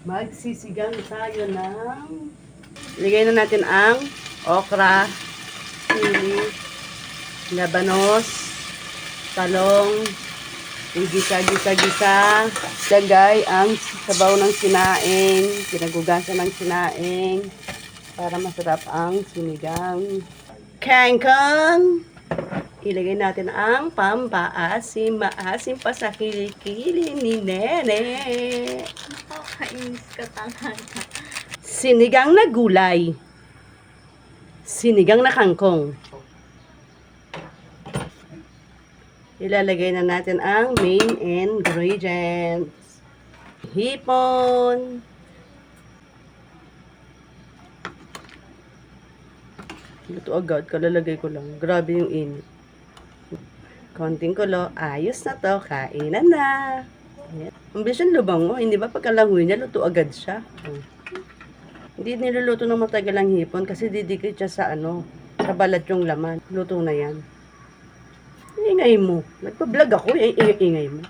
Magsisigang tayo ng... Ilagay na natin ang okra, sili, labanos, talong, igisa-gisa-gisa. Lagay ang sabaw ng sinaing, pinagugasan ng sinaing para masarap ang sinigang. Kangkong! Ilagay natin ang pampaasim, maasim pa sa kilikili ni Nene. Nakakainis ka talaga. Sinigang na gulay. Sinigang na kangkong. Ilalagay na natin ang main ingredients. Hipon. Luto agad, kalalagay ko lang. Grabe yung init. Konting kulo, ayos na to, kainan na. Ayan. Ang bilis yung lubang mo, hindi ba pagkalangoy niya, luto agad siya. Hindi niluluto ng matagal ang hipon kasi didikit siya sa sa balat yung laman. Luto na yan. Ingay mo. Nagpa-vlog ako, ingay mo.